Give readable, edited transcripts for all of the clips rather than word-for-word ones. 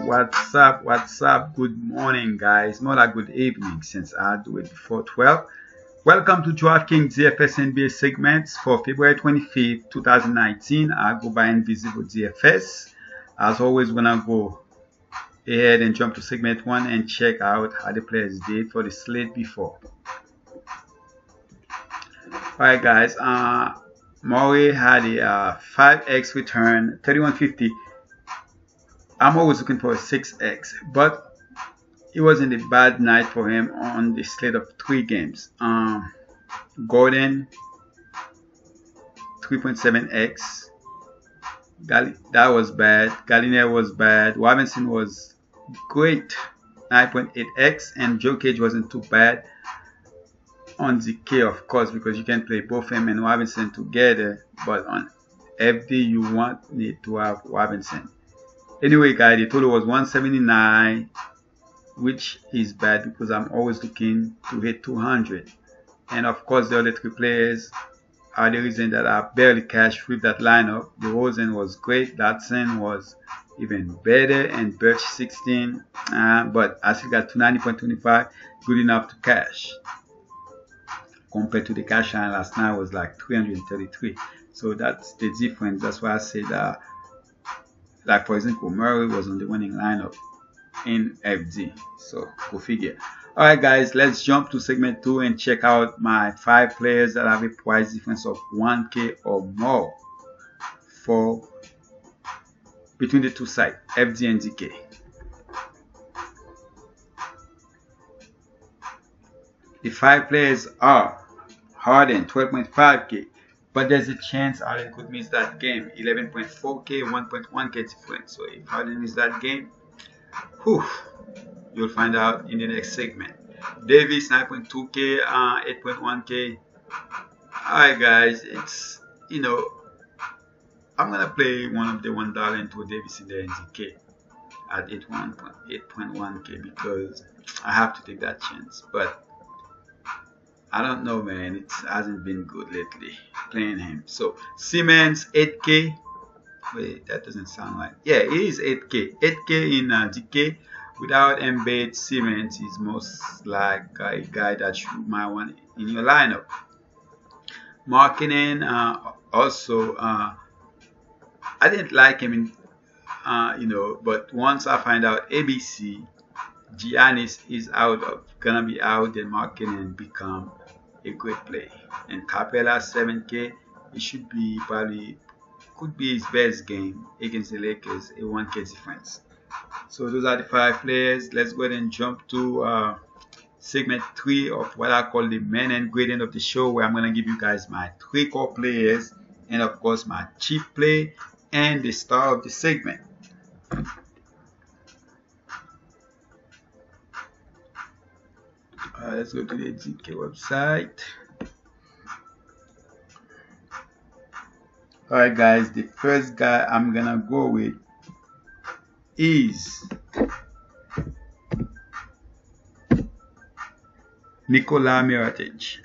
What's up? Good morning, guys. More like good evening since I do it before 12. Welcome to Draftkingsnbadfs NBA segments for February 25th, 2019. I go by Invisible DFS. As always, when I go ahead and jump to segment 1 and check out how the players did for the slate before. Alright, guys. Murray had a 5x return, 3150. I'm always looking for a 6x, but it wasn't a bad night for him on the slate of 3 games. Gordon, 3.7x. That was bad. Gallinari was bad. Robinson was great, 9.8x, and Joe Cage wasn't too bad on ZK, of course, because you can play both him and Robinson together, but on FD you need to have Robinson. Anyway, guys, the total was 179, which is bad because I'm always looking to hit 200. And of course, the other 3 players are the reason that I barely cashed with that lineup. DeRozan was great, Dotson was even better, and Birch 16, but I still got 290.25, good enough to cash. Compared to the cash line last night was like 333. So that's the difference. That's why I said that. Like, for example, Murray was on the winning lineup in FD. So, go figure. Alright, guys, let's jump to segment 2 and check out my 5 players that have a price difference of 1K or more for between the 2 sides, FD and DK. The 5 players are Harden, 12.5K. But there's a chance Harden could miss that game. 11.4K, 1.1K difference. So if Harden misses that game, you'll find out in the next segment. Davis, 9.2K, 8.1K. Alright, guys, it's, I'm gonna play one of the $1 into Davis in the NZK at 8.1K because I have to take that chance. But I don't know, man. It hasn't been good lately playing him. So Simmons, 8K. Wait, that doesn't sound like. Yeah, it is 8K. 8K in DK. Without embed, Simmons is most like a guy that you might want in your lineup. Markkanen, also, I didn't like him in, but once I find out ABC, Giannis is gonna be out, then Markkanen become a great play. And Capella, 7K, it should be could be his best game against the Lakers, a 1K difference. So those are the 5 players. Let's go ahead and jump to segment 3 of what I call the main ingredient of the show, where I'm gonna give you guys my 3 core players and of course my cheap play and the star of the segment. Let's go to the GK website. Alright, guys, the first guy I'm gonna go with is Nikola Mirotic.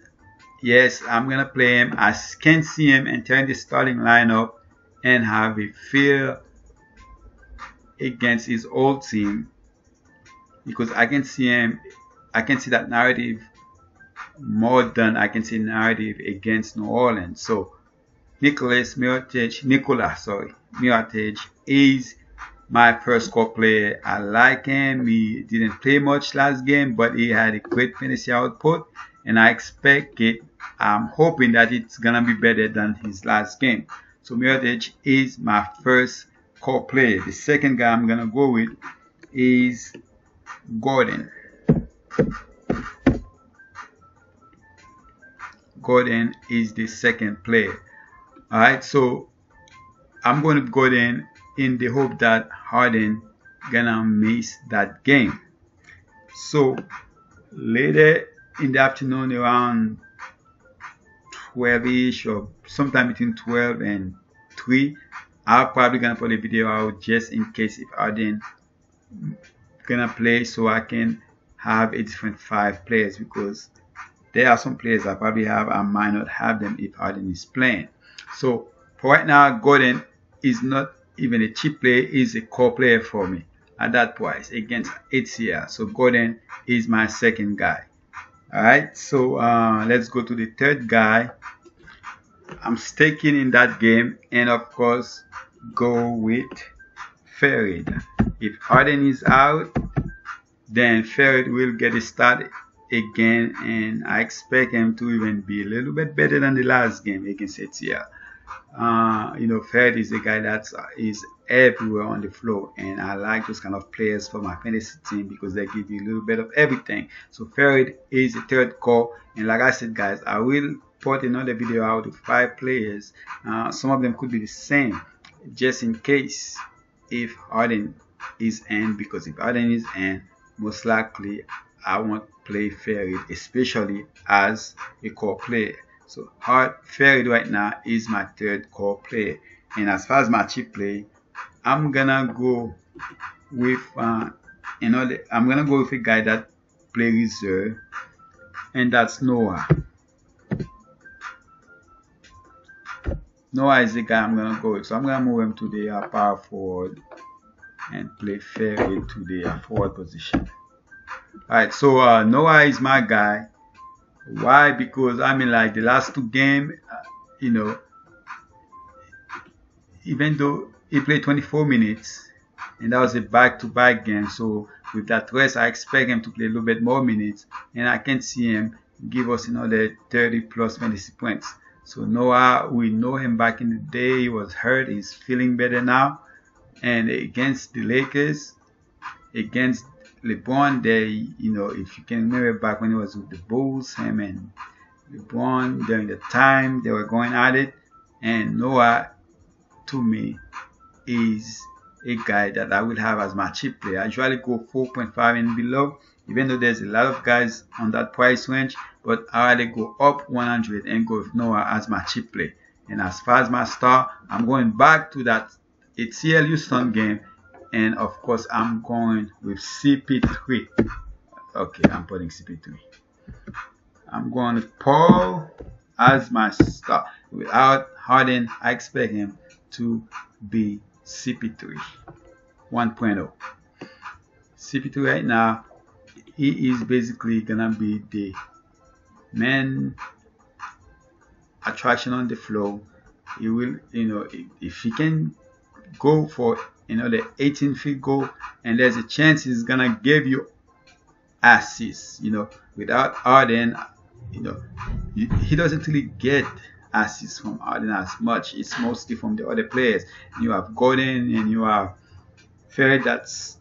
Yes, I'm gonna play him. I can see him entering the starting lineup and have a fear against his old team because I can see him. I can see that narrative more than I can see narrative against New Orleans. So Nikola Mirotic is my first core player. I like him. He didn't play much last game, but he had a great fantasy output, and I expect it. I'm hoping that it's gonna be better than his last game. So Mirotic is my first core player. The second guy I'm gonna go with is Gordon. Gordon is the second player. Alright, so I'm going to Gordon in the hope that Harden gonna miss that game. So later in the afternoon around 12ish or sometime between 12 and 3, I'm probably gonna put a video out just in case if Harden gonna play, so I can have a different 5 players, because there are some players I probably have, I might not have them if Harden is playing. So for right now, Gordon is not even a cheap player, is a core player for me. at that price against HCL. So Gordon is my second guy. Alright, so let's go to the third guy. I'm staking in that game, and of course go with Farid. If Harden is out, then Farid will get a start again, and I expect him to even be a little bit better than the last game against HCL. Farid is a guy that is everywhere on the floor, and I like those kind of players for my fantasy team because they give you a little bit of everything. So Farid is the third call, and like I said, guys, I will put another video out with 5 players. Some of them could be the same, just in case if Harden is in, because if Harden is in, most likely I won't play Farid, especially as a core player. So Farid right now is my third core player. And as far as my cheap play, I'm gonna go with a guy that play reserve, and that's Noah. Noah is the guy I'm gonna go with. So I'm gonna move him to the power forward and play Farid to the forward position. Alright, so Noah is my guy. Why? Because I mean, like the last 2 games, even though he played 24 minutes, and that was a back-to-back game, so with that rest, I expect him to play a little bit more minutes, and I can see him give us another 30 plus fantasy points. So Noah, we know him back in the day. He was hurt. He's feeling better now. And against the Lakers, against LeBron, if you can remember back when he was with the Bulls, him and LeBron, during the time they were going at it. And Noah, to me, is a guy that I will have as my cheap player. I usually go 4.5 and below, even though there's a lot of guys on that price range, but I rather go up 100 and go with Noah as my cheap play. And as far as my star, I'm going back to that HCL Houston game, and of course I'm going with CP3. Okay, I'm putting CP3. I'm going with Paul as my star. Without Harden, I expect him to be CP3 1.0. CP3 right now, he is basically gonna be the main attraction on the floor. He will, if he can go for the 18 feet goal, and there's a chance he's gonna give you assists. Without Harden, he doesn't really get assists from Harden as much. It's mostly from the other players. You have Gordon, and you have Farid that's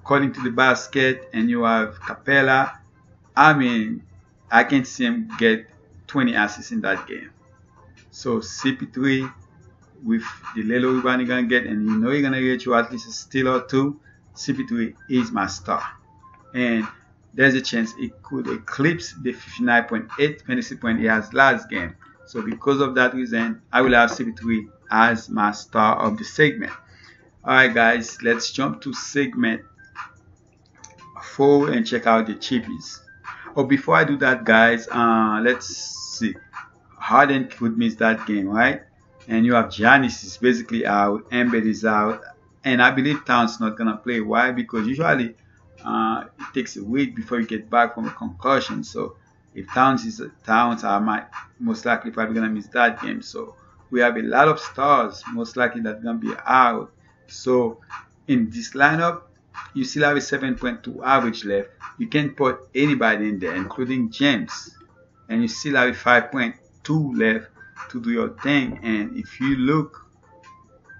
cutting to the basket, and you have Capella. I mean, I can see him get 20 assists in that game. So CP3, with the little rebound you're gonna get, and you're gonna get you at least a steal or 2, CP3 is my star. And there's a chance it could eclipse the 59.8 fantasy point he has last game. So because of that reason, I will have CP3 as my star of the segment. Alright guys, let's jump to segment 4 and check out the cheapies. Oh, before I do that, guys, let's see. Harden could miss that game, right? And you have Giannis is basically out, Embiid is out, and I believe Towns not gonna play. Why? Because usually it takes a week before you get back from a concussion. So if Towns, I might most likely probably gonna miss that game. So we have a lot of stars most likely that's gonna be out. So in this lineup, you still have a 7.2 average left. You can put anybody in there, including James, and you still have a 5.2 left to do your thing. And if you look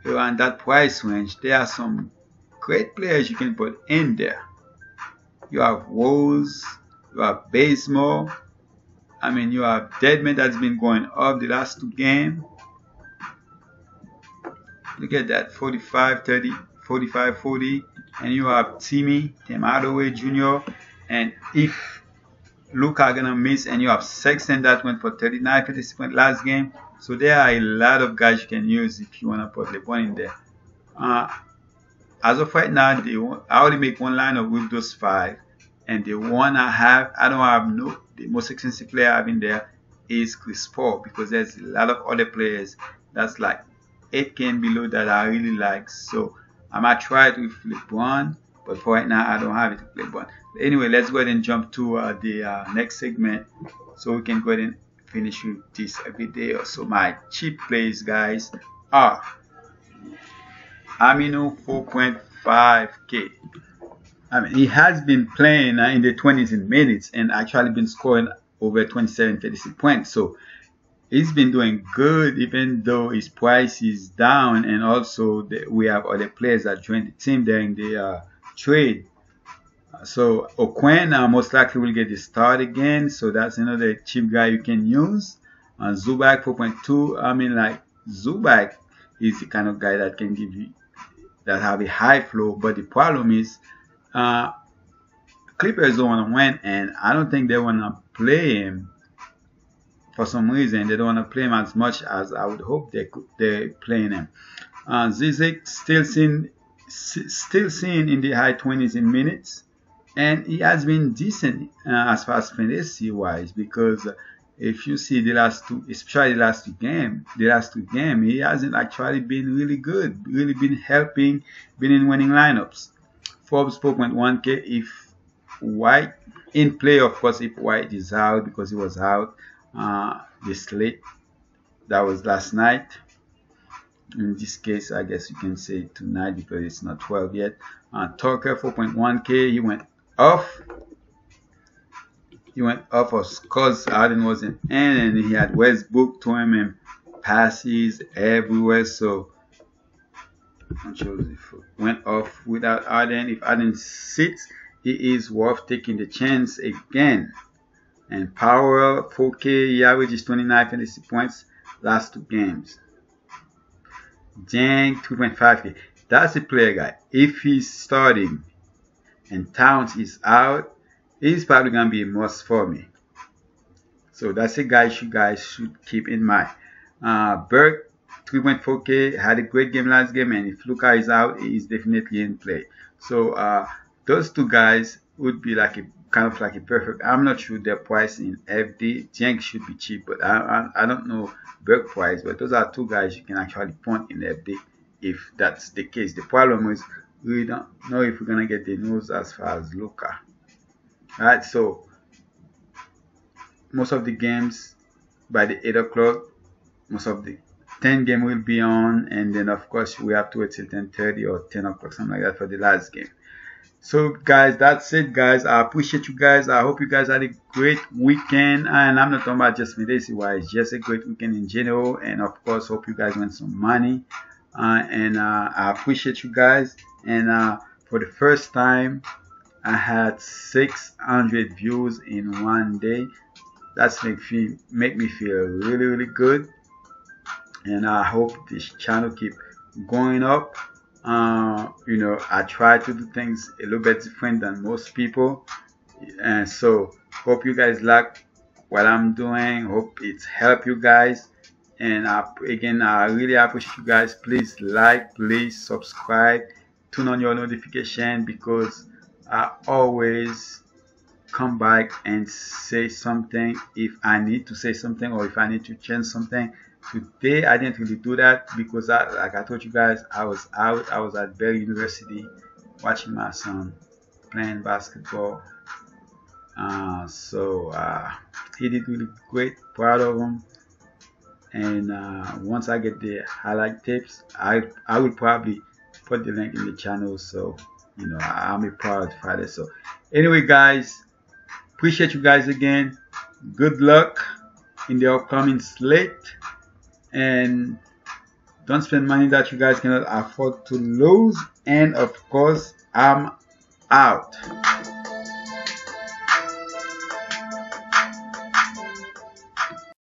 around that price range, there are some great players you can put in there. You have Rose, you have Bazemore, I mean, you have Deadman that's been going up the last 2 games. Look at that, 45, 30, 45, 40. And you have Tim Hardaway Jr. And if Luka gonna miss, and you have Sexton that went for 39 participants last game. So there are a lot of guys you can use if you wanna put LeBron in there. As of right now, I only make one lineup with those 5, and the one I don't have the most expensive player I have in there is Chris Paul, because there's a lot of other players that's like 8K and below that I really like. So I might try it with LeBron, but for right now I don't have it to play. But anyway, let's go ahead and jump to the next segment so we can go ahead and finish with this video. So my cheap plays, guys, are Amino 4.5k. I mean, he has been playing in the 20s in minutes and actually been scoring over 27, 36 points. So he's been doing good, even though his price is down, and also we have other players that joined the team during the trade. So Oquen most likely will get the start again. So that's another cheap guy you can use. Zubac 4.2. I mean, like, Zubac is the kind of guy that can give you, that have a high flow, but the problem is Clippers don't want to win, and I don't think they want to play him. For some reason, they don't want to play him as much as I would hope they're playing him. Zizek still seen in the high 20s in minutes, and he has been decent as far as fantasy wise, because if you see the last two, especially the last two games, he hasn't actually been really good, really been helping, been in winning lineups. Forbes 4.1k if White in play, of course, if White is out, because he was out. The slate that was last night. In this case, I guess you can say tonight because it's not 12 yet. Tucker 4.1k. He went off. Because Harden wasn't in, and he had Westbrook to him and passes everywhere. So went off without Harden. If Harden sits, he is worth taking the chance again. And Powell 4k, he averages 29 fantasy points last two games. Jang 2.5k. That's a player guy. If he's starting and Towns is out, he's probably gonna be a must for me. So that's a guy you guys should keep in mind. Burke 3.4k had a great game last game, and if Luka is out, he's definitely in play. So those two guys would be like a kind of like a perfect. I'm not sure their price in FD. Jank should be cheap, but I don't know Burke price. But those are two guys you can actually punt in FD if that's the case. The problem is we don't know if we're gonna get the news as far as Luka. Alright, so most of the games by the 8 o'clock, most of the 10 game will be on, and then of course we have to wait till 10:30 or 10 o'clock, something like that, for the last game. So guys, that's it guys. I appreciate you guys. I hope you guys had a great weekend, and I'm not talking about just fantasy wise, just a great weekend in general, and of course hope you guys win some money. And I appreciate you guys. And for the first time I had 600 views in one day. That's make me feel really good, and I hope this channel keep going up. You know, I try to do things a little bit different than most people, and so hope you guys like what I'm doing. Hope it's helped you guys, and again, I really appreciate you guys. Please like, please subscribe, turn on your notification, because I always come back and say something if I need to say something, or if I need to change something. Today I didn't really do that because like I told you guys, I was out. I was at Berry University watching my son playing basketball. So he did really great, proud of him. And once I get the highlight tips, I will probably put the link in the channel, so you know I'm a proud father. So anyway guys, appreciate you guys again. Good luck in the upcoming slate, and don't spend money that you guys cannot afford to lose. And of course, I'm out.